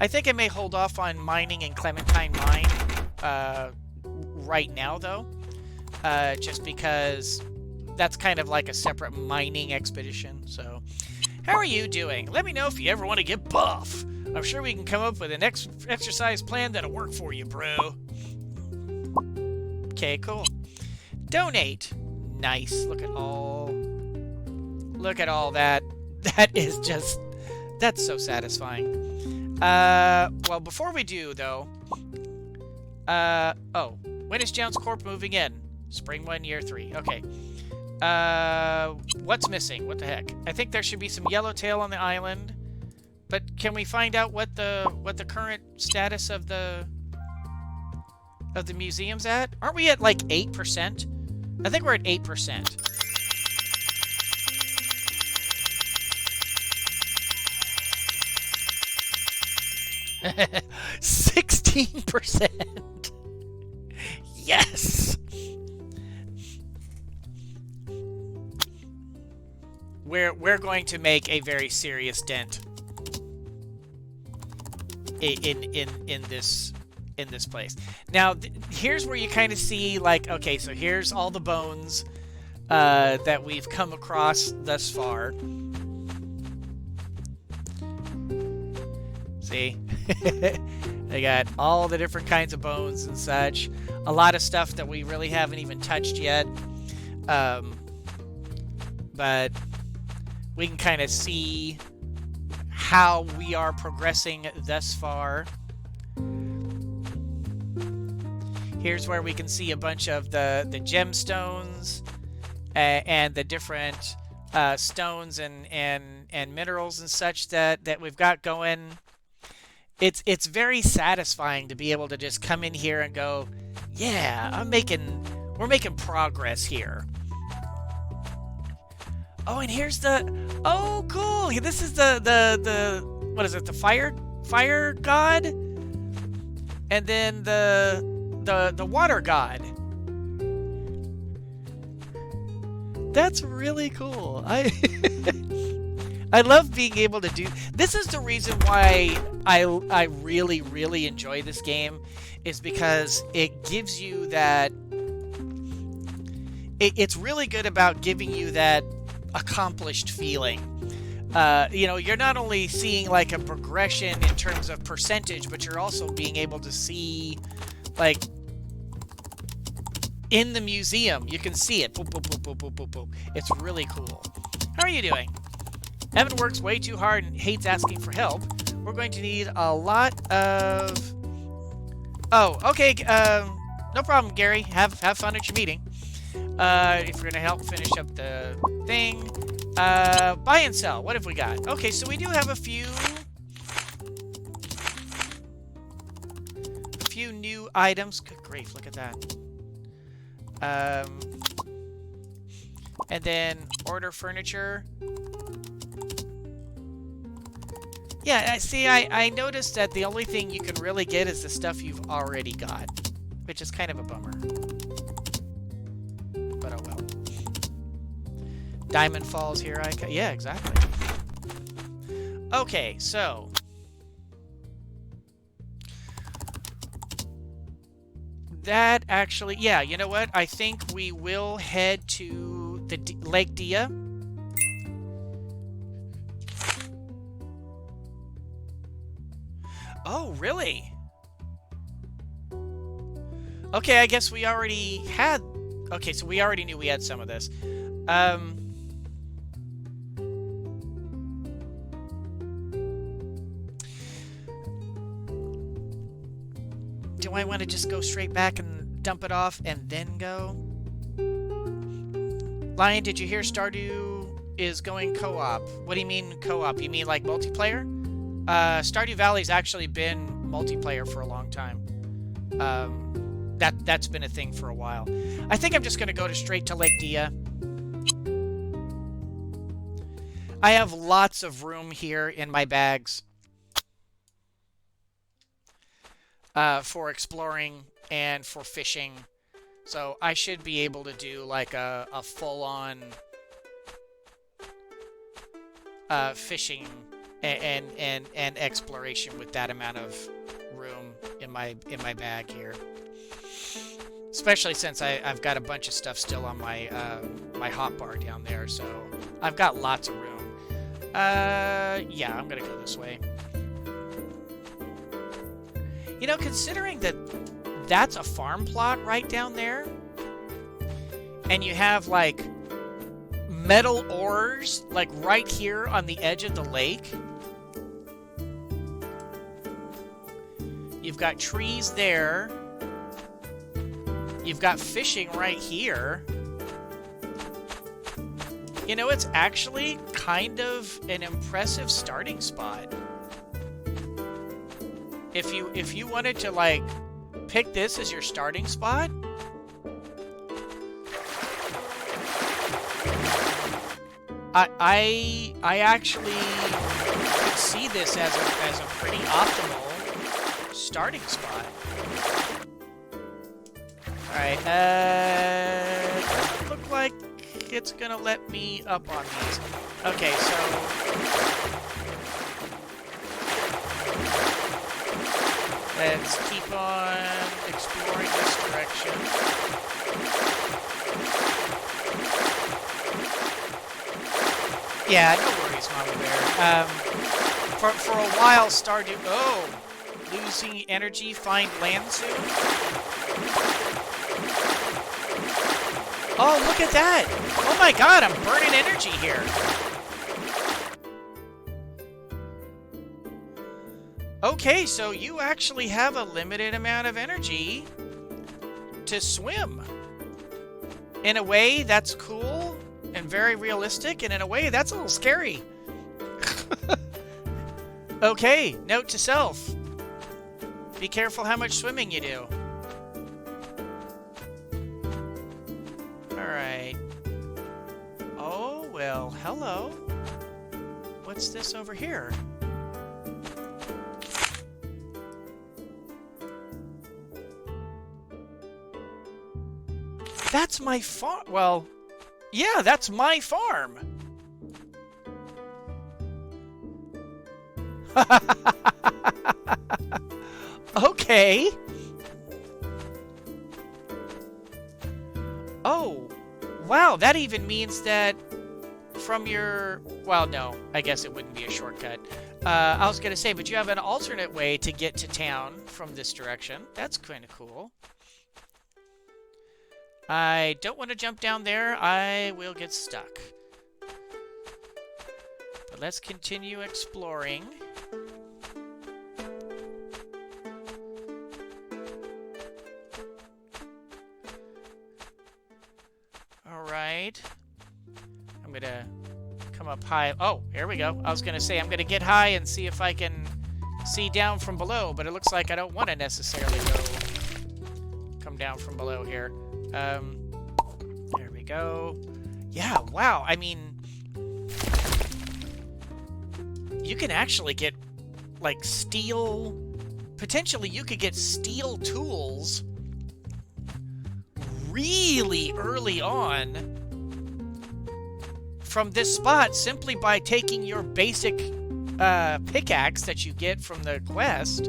I think I may hold off on mining in Clementine Mine right now, though, just because that's kind of like a separate mining expedition. So, how are you doing? Let me know if you ever want to get buff. I'm sure we can come up with an exercise plan that'll work for you, bro. Okay, cool. Donate. Nice. Look at all that. That is just, that's so satisfying. Well, before we do, though, oh, when is Jones Corp moving in? Spring 1, year 3. Okay. What's missing? What the heck? I think there should be some yellowtail on the island, but can we find out what the current status of the museum's at? Aren't we at like 8%? I think we're at 8%. 16%. Yes. We're going to make a very serious dent in this place. Now, here's where you kind of see, like, okay, so here's all the bones that we've come across thus far. See? They got all the different kinds of bones and such. A lot of stuff that we really haven't even touched yet. But we can kind of see how we are progressing thus far. Here's where we can see a bunch of the gemstones and the different stones and minerals and such that we've got going. It's very satisfying to be able to just come in here and go, yeah, we're making progress here. Oh, and here's oh, cool. This is the what is it? The fire god, and then the water god. That's really cool. I love being able to do... This is the reason why I really, really enjoy this game, is because it gives you that... It's really good about giving you that accomplished feeling. You know, you're not only seeing like a progression in terms of percentage, but you're also being able to see, like, in the museum, you can see it. Boop, boop, boop, boop, boop, boop, boop. It's really cool. How are you doing? Evan works way too hard and hates asking for help. We're going to need a lot of... Oh, okay. No problem, Gary. Have fun at your meeting. If you're going to help finish up the thing. Buy and sell. What have we got? Okay, so we do have a few new items. Good grief, look at that. And then order furniture. Yeah, see, I noticed that the only thing you can really get is the stuff you've already got, which is kind of a bummer. But oh well. Diamond Falls here. Yeah, exactly. Okay, so that actually, yeah, you know what? I think we will head to the Lake Dia. Oh, really? Okay, I guess we already had... Okay, so we already knew we had some of this. Do I want to just go straight back and dump it off and then go? Lion, did you hear Stardew is going co-op? What do you mean co-op? You mean like multiplayer? Stardew Valley's actually been multiplayer for a long time. That's been a thing for a while. I think I'm just going to go straight to Lake Dia. I have lots of room here in my bags for exploring and for fishing. So I should be able to do like a full-on fishing and exploration with that amount of room in my bag here. Especially since I've got a bunch of stuff still on my my hotbar down there, so I've got lots of room. Yeah, I'm gonna go this way. You know, considering that that's a farm plot right down there, and you have like metal ores like right here on the edge of the lake. You've got trees there. You've got fishing right here. You know, it's actually kind of an impressive starting spot. If you wanted to like pick this as your starting spot, I actually could see this as a pretty optimal starting spot. All right, doesn't look like it's gonna let me up on these. Okay, so let's keep on exploring this direction. Yeah, no worries, Mama Bear. For a while, Stardew... Oh! Losing energy, find land soon? Oh, look at that! Oh my god, I'm burning energy here! Okay, so you actually have a limited amount of energy to swim. In a way, that's cool and very realistic, and in a way, that's a little scary. Okay, note to self. Be careful how much swimming you do. Alright. Oh, well, hello. What's this over here? That's my farm. Well, yeah, that's my farm. Okay. Oh, wow, that even means that from your... Well, no, I guess it wouldn't be a shortcut. I was going to say, but you have an alternate way to get to town from this direction. That's kind of cool. I don't want to jump down there. I will get stuck. But let's continue exploring. Alright. I'm going to come up high. Oh, here we go. I was going to say I'm going to get high and see if I can see down from below, but it looks like I don't want to necessarily come down from below here. There we go. Yeah, wow. I mean, you can actually get, like, steel... Potentially, you could get steel tools really early on from this spot simply by taking your basic pickaxe that you get from the quest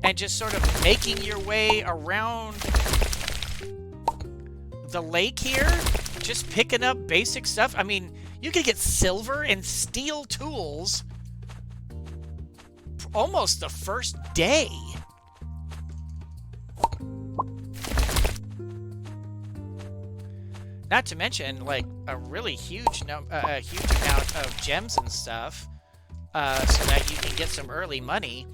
and just sort of making your way around the lake here, just picking up basic stuff. I mean, you could get silver and steel tools almost the first day. Not to mention, like, a really huge amount of gems and stuff, so that you can get some early money.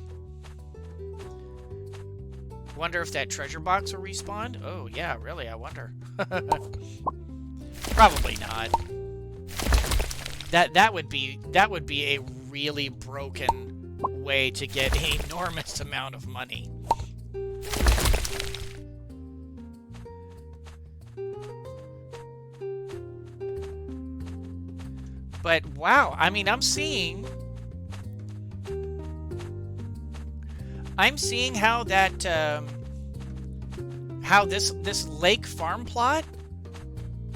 Wonder if that treasure box will respawn? Oh, yeah, really, I wonder. Probably not. That would be a really broken way to get an enormous amount of money. But wow, I mean, I'm seeing how that how this lake farm plot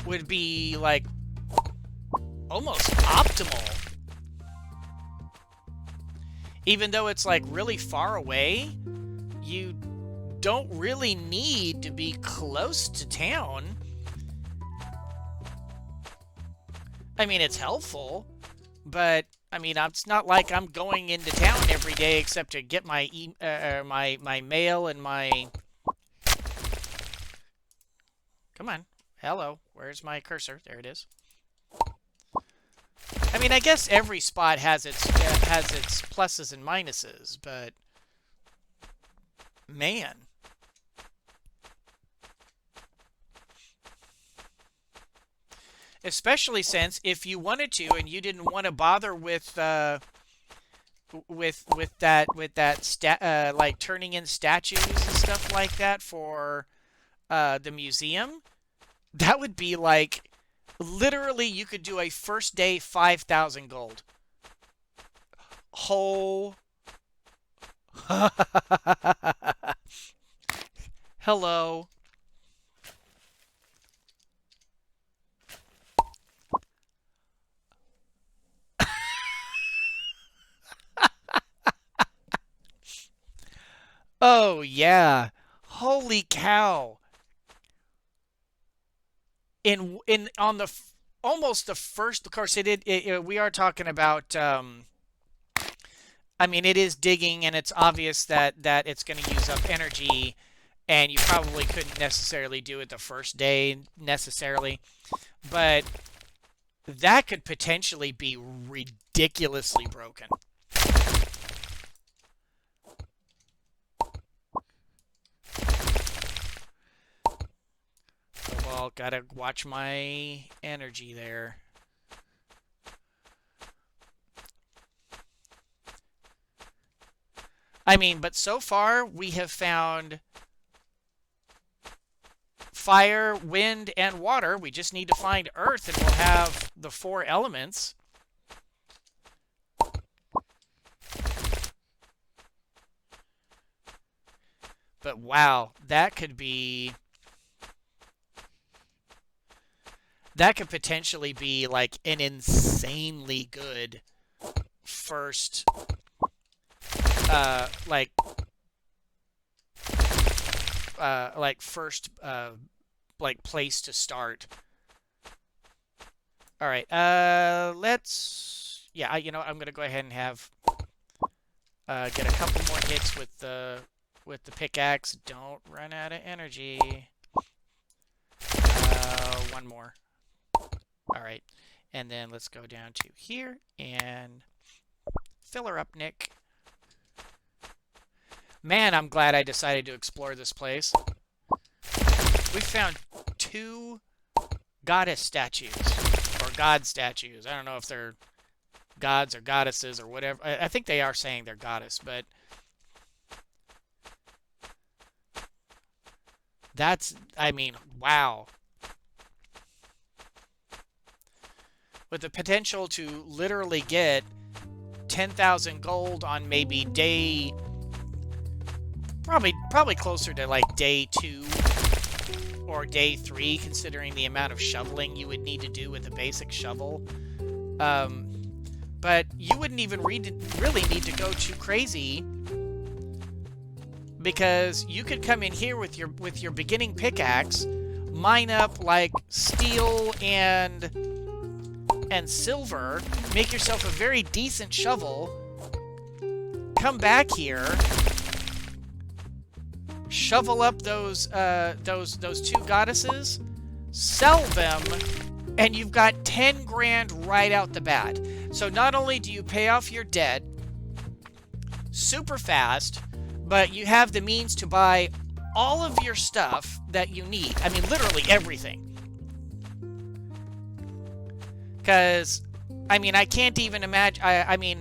would be like almost optimal Even though it's like really far away, you don't really need to be close to town. I mean, it's helpful, but I mean, it's not like I'm going into town every day except to get my my mail and my. Come on, hello. Where's my cursor? There it is. I mean, I guess every spot has its pluses and minuses, but man. Especially since if you wanted to and you didn't want to bother with that like turning in statues and stuff like that for the museum, that would be like literally you could do a first day 5,000 gold. Whole. Hello. Oh yeah. Holy cow. In on the almost the first, of course we are talking about I mean it is digging and it's obvious that it's going to use up energy and you probably couldn't necessarily do it the first day necessarily, but that could potentially be ridiculously broken. Well, gotta watch my energy there. I mean, but so far we have found fire, wind, and water. We just need to find earth and we'll have the 4 elements. But wow, that could potentially be like an insanely good first like place to start. All right, let's you know I'm gonna go ahead and have get a couple more hits with the pickaxe. Don't run out of energy. One more. All right, and then let's go down to here and fill her up, Nick. Man, I'm glad I decided to explore this place. We found 2 goddess statues, or god statues. I don't know if they're gods or goddesses or whatever. I think they are saying they're goddess, but that's, I mean, wow. With the potential to literally get 10,000 gold on maybe day, probably closer to like day 2 or day 3, considering the amount of shoveling you would need to do with a basic shovel. But you wouldn't even really need to go too crazy, because you could come in here with your beginning pickaxe, mine up like steel and silver, make yourself a very decent shovel, come back here, shovel up those 2 goddesses, sell them, and you've got 10 grand right out the bat. So not only do you pay off your debt super fast, but you have the means to buy all of your stuff that you need. I mean, literally everything. Because, I mean, I can't even imagine, I mean,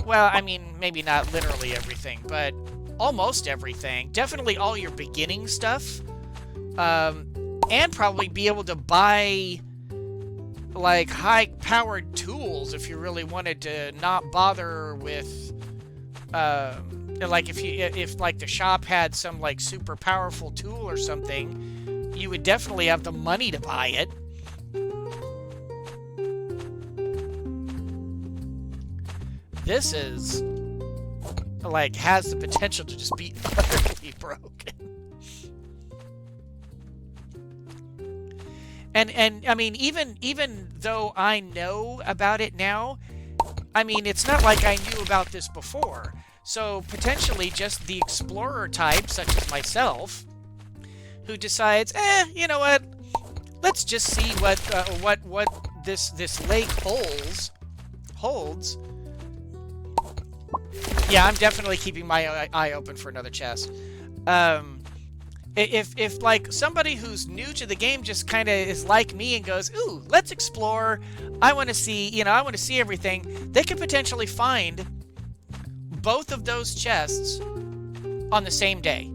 well, I mean, maybe not literally everything, but almost everything. Definitely all your beginning stuff. And probably be able to buy, like, high-powered tools if you really wanted to not bother with, like, if like, the shop had some, like, super powerful tool or something, you would definitely have the money to buy it. this is, like, has the potential to just be utterly broken. And I mean, even though I know about it now, I mean, it's not like I knew about this before. So potentially just the explorer type, such as myself, who decides, you know what? Let's just see what this lake holds. Yeah, I'm definitely keeping my eye open for another chest. If like somebody who's new to the game just kind of is like me and goes, ooh, let's explore. I want to see, I want to see everything. They could potentially find both of those chests on the same day.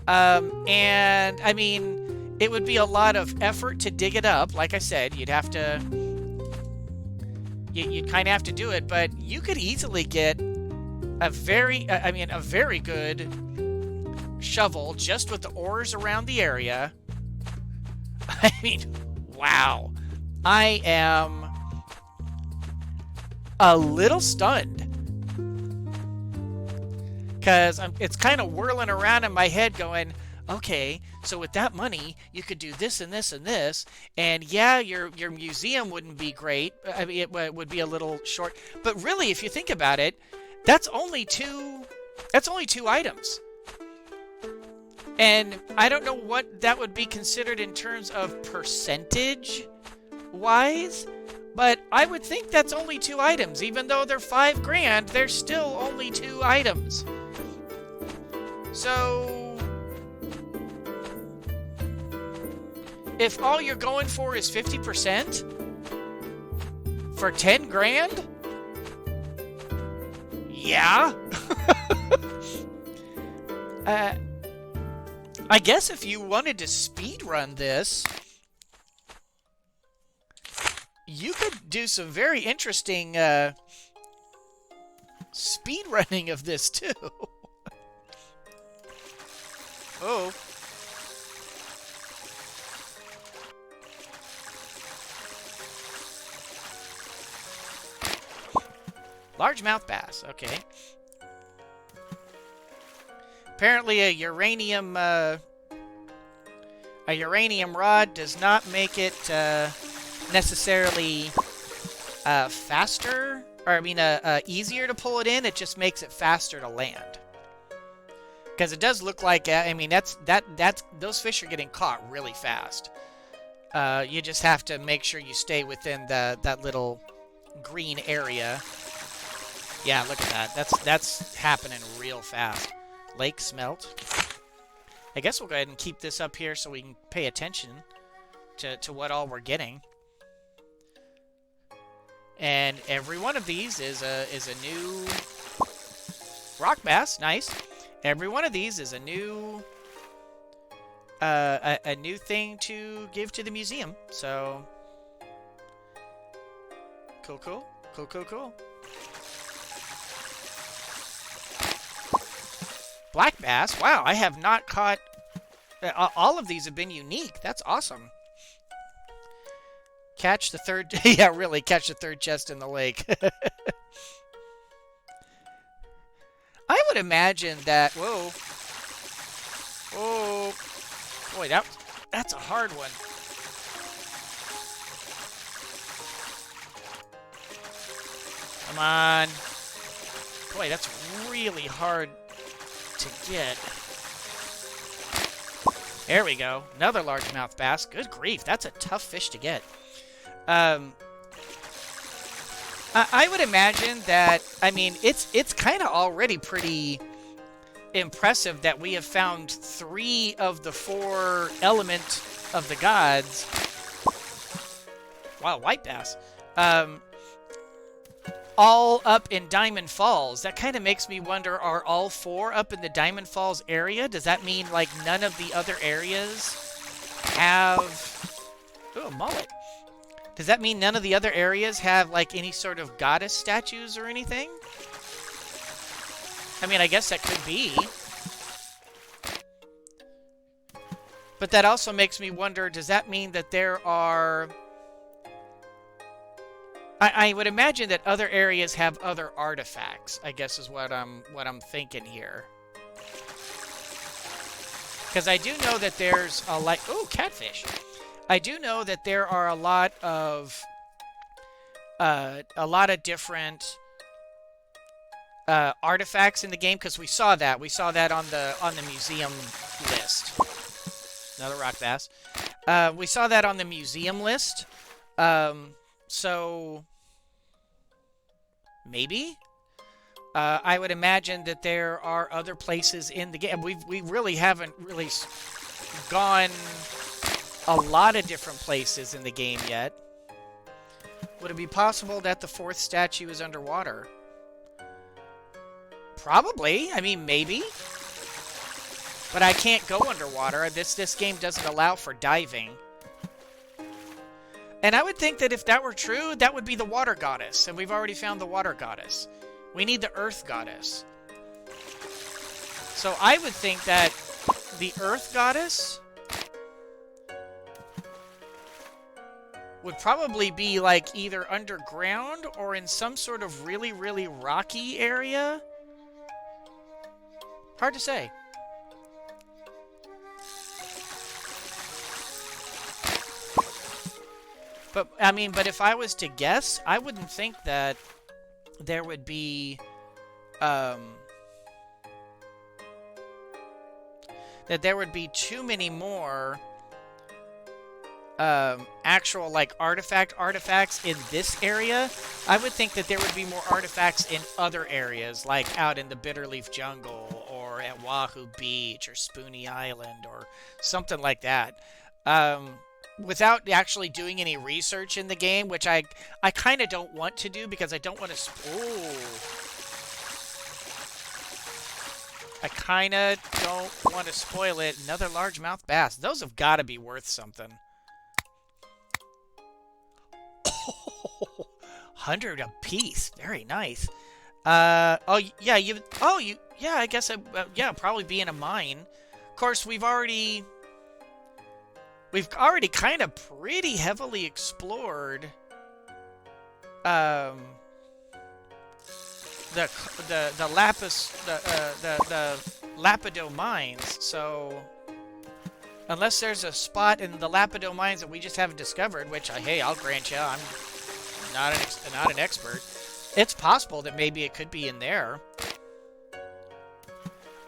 And I mean, it would be a lot of effort to dig it up. Like I said, you'd kind of have to do it, but you could easily get a very good shovel just with the ores around the area. I mean, wow. I am a little stunned. Because it's kind of whirling around in my head going, okay, so with that money, you could do this and this and this. And yeah, your museum wouldn't be great. I mean, it would be a little short. But really, if you think about it, that's only two items. And I don't know what that would be considered in terms of percentage-wise, but I would think that's only 2 items. Even though they're $5,000, they're still only 2 items. So, if all you're going for is 50% for $10,000, yeah. I guess if you wanted to speedrun this, you could do some very interesting speedrunning of this too. Oh. Largemouth bass, okay. Apparently a uranium rod does not make it necessarily faster, or I mean easier to pull it in. It just makes it faster to land. Because it does look like, I mean, those fish are getting caught really fast. You just have to make sure you stay within that little green area. Yeah, look at that. That's happening real fast. Lake smelt. I guess we'll go ahead and keep this up here so we can pay attention to what all we're getting. And every one of these is a new rock bass. Nice. Every one of these is a new thing to give to the museum. So cool. Black bass. Wow, I have not caught... all of these have been unique. That's awesome. Catch the third... yeah, really, catch the third chest in the lake. I would imagine that... Whoa. Oh. Boy, that's a hard one. Come on. Boy, that's really hard to get. There we go. Another largemouth bass. Good grief, that's a tough fish to get. I would imagine that, I mean, it's kind of already pretty impressive that we have found 3 of the 4 element of the gods. Wow, white bass. All up in Diamond Falls. That kind of makes me wonder, are all 4 up in the Diamond Falls area? Does that mean, like, none of the other areas have... Ooh, a mullet. Does that mean none of the other areas have, like, any sort of goddess statues or anything? I mean, I guess that could be. But that also makes me wonder, does that mean that there are... I would imagine that other areas have other artifacts, I guess is what I'm thinking here. Because I do know that there's oh, catfish. I do know that there are a lot of different artifacts in the game, because we saw that on the museum list. Another rock bass. We saw that on the museum list. So maybe I would imagine that there are other places in the game. We really haven't really gone a lot of different places in the game yet. Would it be possible that the fourth statue is underwater? Probably. I mean, maybe. But I can't go underwater. This game doesn't allow for diving. And I would think that if that were true, that would be the water goddess. And we've already found the water goddess. We need the earth goddess. So I would think that the earth goddess would probably be like either underground or in some sort of really, really rocky area. Hard to say. But, I mean, but if I was to guess, I wouldn't think that there would be, too many more, actual, like, artifacts in this area. I would think that there would be more artifacts in other areas, like out in the Bitterleaf Jungle, or at Wahoo Beach, or Spoony Island, or something like that. Without actually doing any research in the game, which I kind of don't want to do, because I don't want to... I kind of don't want to spoil it. Another largemouth bass. Those have got to be worth something. 100 a piece. Very nice. Oh, yeah, yeah, I guess, yeah, probably be in a mine. Of course, we've already kind of pretty heavily explored the Lapido mines. So unless there's a spot in the Lapido mines that we just haven't discovered, which hey, I'll grant you, I'm not an expert. It's possible that maybe it could be in there.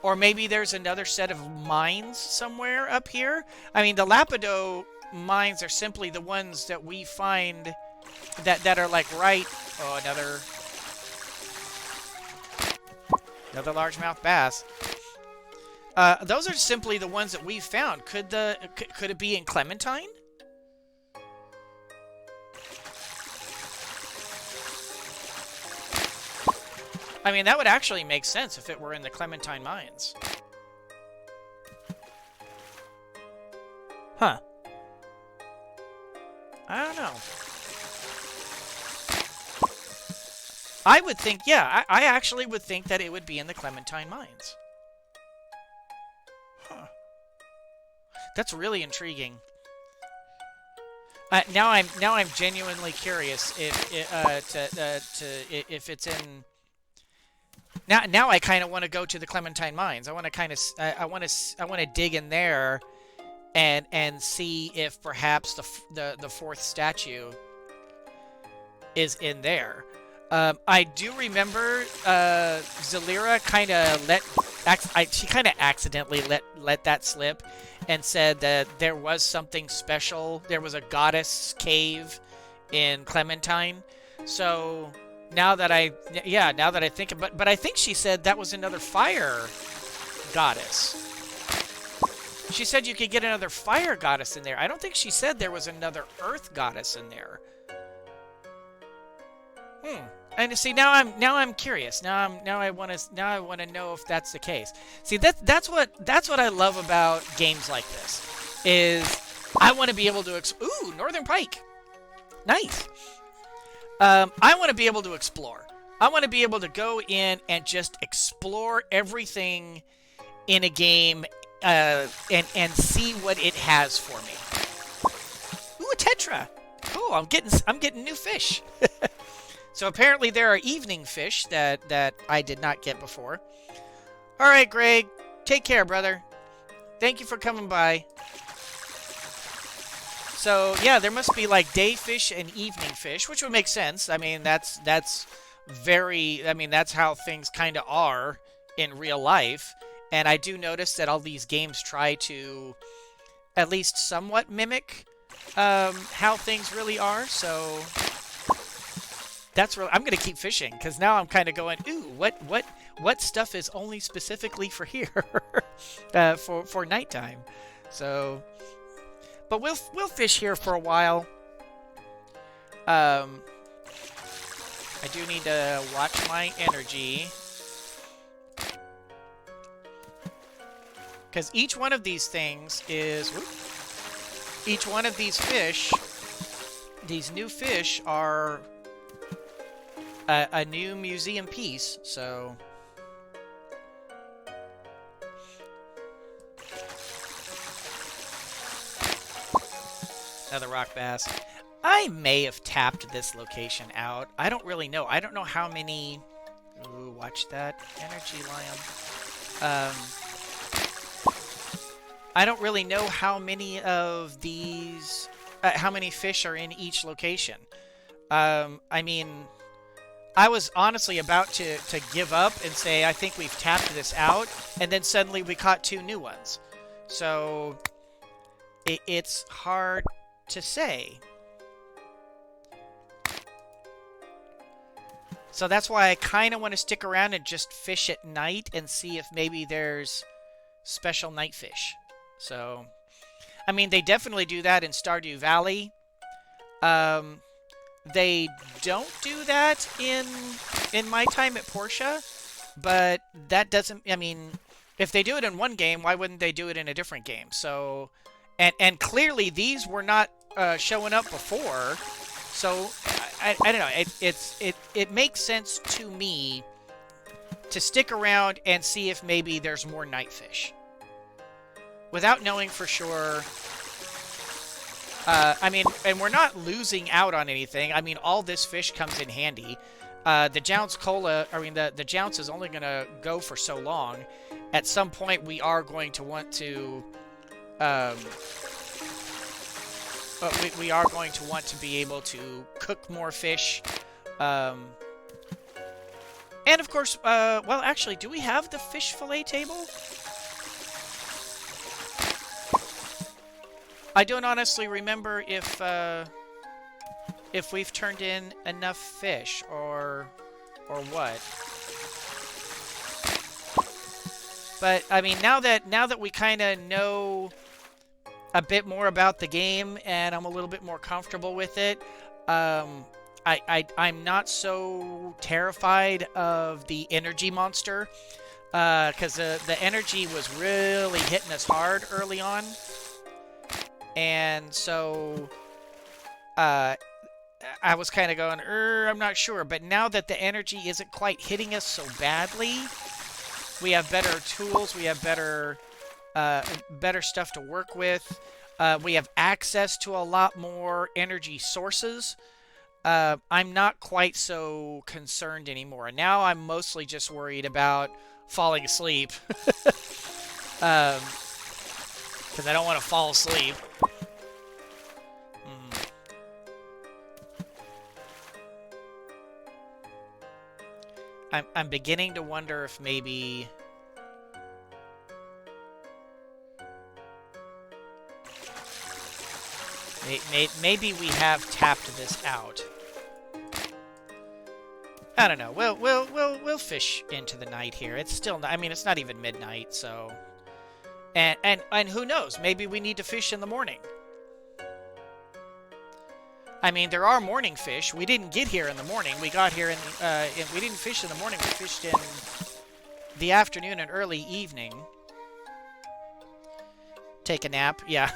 Or maybe there's another set of mines somewhere up here. I mean, the Lapido mines are simply the ones that we find that are like right... Oh, another largemouth bass. Those are simply the ones that we found. Could it be in Clementine? I mean, that would actually make sense if it were in the Clementine mines. Huh. I don't know. I would think, yeah, I actually would think that it would be in the Clementine mines. Huh. That's really intriguing. Now I'm genuinely curious if it's in. Now I kind of want to go to the Clementine mines. I want to dig in there and see if perhaps the fourth statue is in there. I do remember Zalira kind of she kind of accidentally let that slip and said that there was something special. There was a goddess cave in Clementine. So now that I think about, but I think she said that was another fire goddess. She said you could get another fire goddess in there. I don't think she said there was another earth goddess in there. And see, now I'm curious. Now I want to know if that's the case. See, that's what I love about games like this. Is I want to be able to ooh, northern pike. Nice. I want to be able to explore. I want to be able to go in and just explore everything in a game and see what it has for me. Ooh, a tetra. Cool. I'm getting new fish. So apparently there are evening fish that I did not get before. All right, Greg. Take care, brother. Thank you for coming by. So, yeah, there must be like day fish and evening fish, which would make sense. I mean, that's very, I mean, that's how things kind of are in real life. And I do notice that all these games try to at least somewhat mimic how things really are. So that's really, I'm going to keep fishing because now I'm kind of going, ooh, what stuff is only specifically for here for nighttime. So, but we'll fish here for a while. I do need to watch my energy. Because each one of these things is... Whoop, each one of these fish, these new fish, are a new museum piece, so... Another rock bass. I may have tapped this location out. I don't really know. I don't know how many... Ooh, watch that. Energy Lion. I don't really know how many of these... how many fish are in each location. I mean... I was honestly about to give up and say, I think we've tapped this out. And then suddenly we caught 2 new ones. So... it's hard to say. So that's why I kind of want to stick around and just fish at night and see if maybe there's special night fish. So, I mean, they definitely do that in Stardew Valley. They don't do that in my time at Portia, but that doesn't, I mean, if they do it in one game, why wouldn't they do it in a different game? So, and clearly these were not showing up before, so I don't know. It makes sense to me to stick around and see if maybe there's more night fish. Without knowing for sure. I mean, and we're not losing out on anything. I mean, all this fish comes in handy. The Jounce Cola, I mean, the Jounce is only going to go for so long. At some point, we are going to want to... we are going to want to be able to cook more fish. And of course, well, actually, do we have the fish fillet table? I don't honestly remember if we've turned in enough fish or what. But I mean, now that we kind of know a bit more about the game and I'm a little bit more comfortable with it, I'm not so terrified of the energy monster because the energy was really hitting us hard early on. And so, I was kind of going, I'm not sure. But now that the energy isn't quite hitting us so badly, we have better tools. We have better stuff to work with. We have access to a lot more energy sources. I'm not quite so concerned anymore. Now I'm mostly just worried about falling asleep. Because I don't want to fall asleep. I'm beginning to wonder if maybe... Maybe we have tapped this out. I don't know. We'll fish into the night here. It's still not, I mean, it's not even midnight, so... And who knows? Maybe we need to fish in the morning. I mean, there are morning fish. We didn't get here in the morning. We got here we didn't fish in the morning. We fished in the afternoon and early evening. Take a nap. Yeah.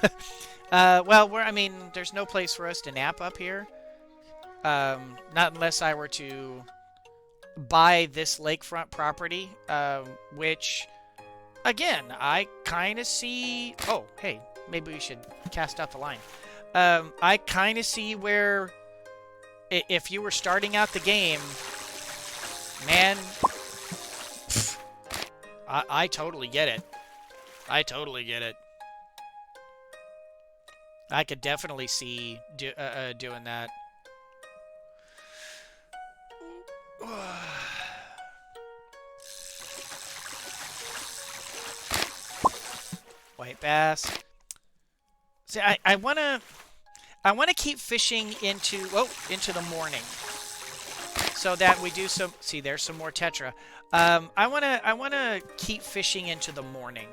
Well, I mean, there's no place for us to nap up here. Not unless I were to buy this lakefront property, which... Again, I kind of see... Oh, hey, maybe we should cast out the line. I kind of see where if you were starting out the game, man, I totally get it. I totally get it. I could definitely see doing that. White bass. See, I wanna keep fishing into the morning, so that we do some. See, there's some more tetra. I wanna keep fishing into the morning.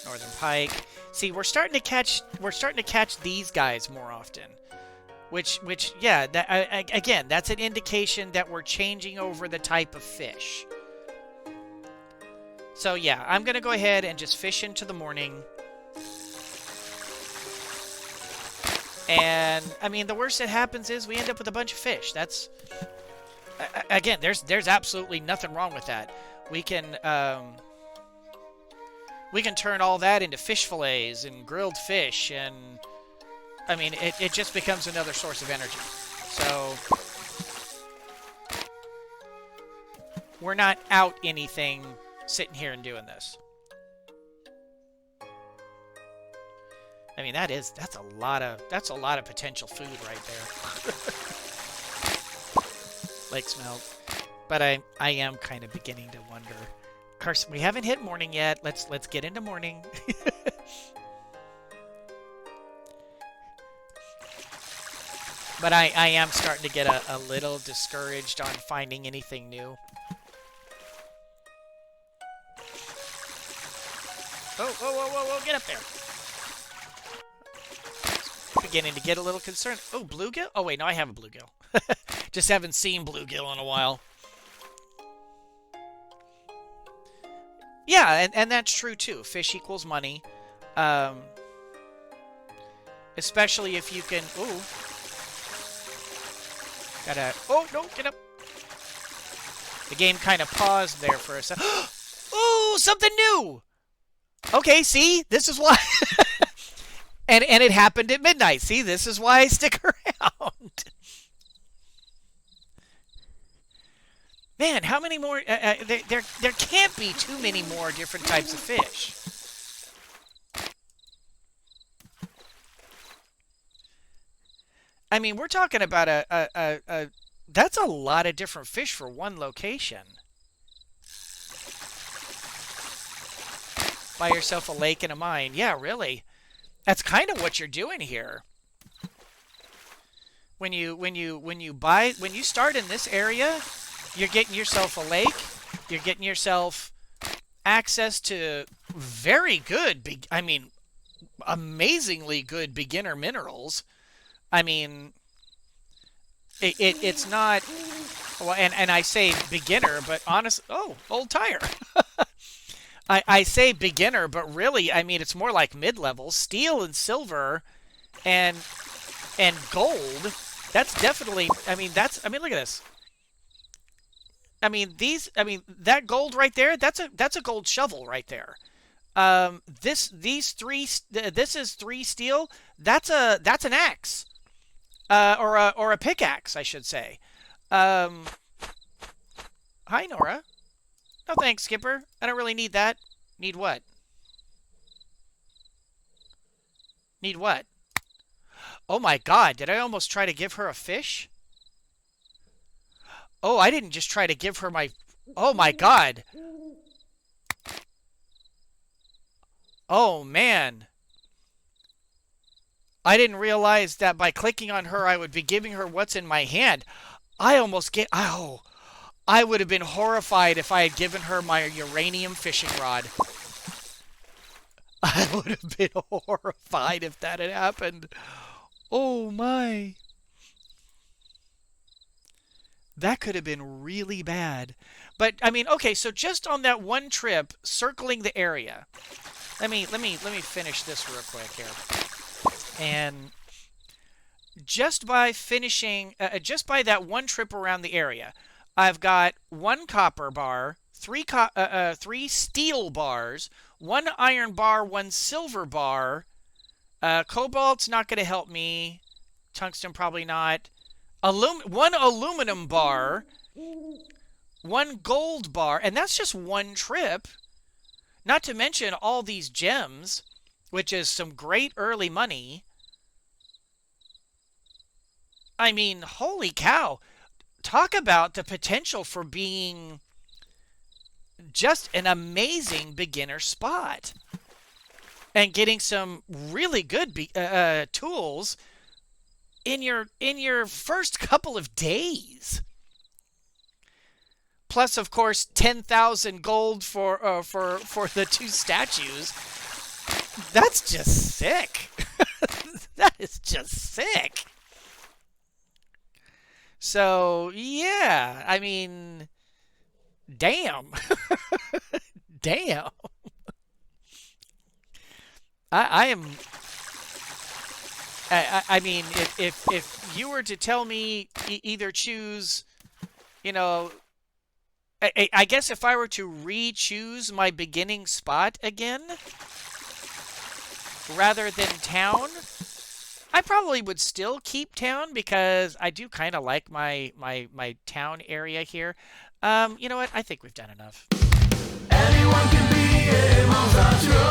Northern pike. See, we're starting to catch these guys more often. Which yeah, again, that's an indication that we're changing over the type of fish. So yeah, I'm going to go ahead and just fish into the morning. And, I mean, the worst that happens is we end up with a bunch of fish. That's, again, there's absolutely nothing wrong with that. We can turn all that into fish fillets and grilled fish, and I mean, it just becomes another source of energy. So we're not out anything sitting here and doing this. I mean, that's a lot of potential food right there. Lake smelt. But I am kind of beginning to wonder. Of course, we haven't hit morning yet. Let's get into morning. But I am starting to get a little discouraged on finding anything new. Oh, get up there. Beginning to get a little concerned. Oh, bluegill? Oh, wait, no, I have a bluegill. Just haven't seen bluegill in a while. Yeah, and that's true, too. Fish equals money. Especially if you can... Ooh. Gotta... Oh, no, get up. The game kind of paused there for a second. Ooh, something new! Okay, see? This is why... and it happened at midnight. See? This is why I stick around. Man, how many more... there can't be too many more different types of fish. I mean, we're talking about that's a lot of different fish for one location. Buy yourself a lake and a mine. Yeah, really. That's kind of what you're doing here. When you start in this area, you're getting yourself a lake. You're getting yourself access to very good, I mean, amazingly good beginner minerals. I mean, it's not, well, and I say beginner, but honest, oh, old tire. I say beginner, but really, I mean, it's more like mid-level. Steel and silver and gold, that's definitely, I mean, look at this. I mean, that gold right there, that's a gold shovel right there. This is 3 steel, that's an axe. Or a pickaxe, I should say. Hi, Nora. No thanks, Skipper. I don't really need that. Need what? Need what? Oh my god, did I almost try to give her a fish? Oh, I didn't just try to give her my... Oh my god. Oh, man. I didn't realize that by clicking on her, I would be giving her what's in my hand. I almost get... Oh, I would have been horrified if I had given her my uranium fishing rod. I would have been horrified if that had happened. Oh, my. That could have been really bad. But, I mean, okay, so just on that one trip, circling the area. Let me finish this real quick here. And just by finishing, just by that one trip around the area, I've got 1 copper bar, 3 steel bars, 1 iron bar, 1 silver bar, Cobalt's not going to help me. Tungsten probably not. One aluminum bar, one gold bar, and that's just one trip. Not to mention all these gems, which is some great early money. I mean, holy cow. Talk about the potential for being just an amazing beginner spot. And getting some really good tools in your first couple of days. Plus, of course, 10,000 gold for the two statues. That's just sick. That is just sick. So yeah, I mean, damn, damn. I am. I mean, if you were to tell me either choose, you know, I guess if I were to re-choose my beginning spot again rather than town, I probably would still keep town because I do kind of like my town area here. You know what? I think we've done enough. Anyone can be a monster.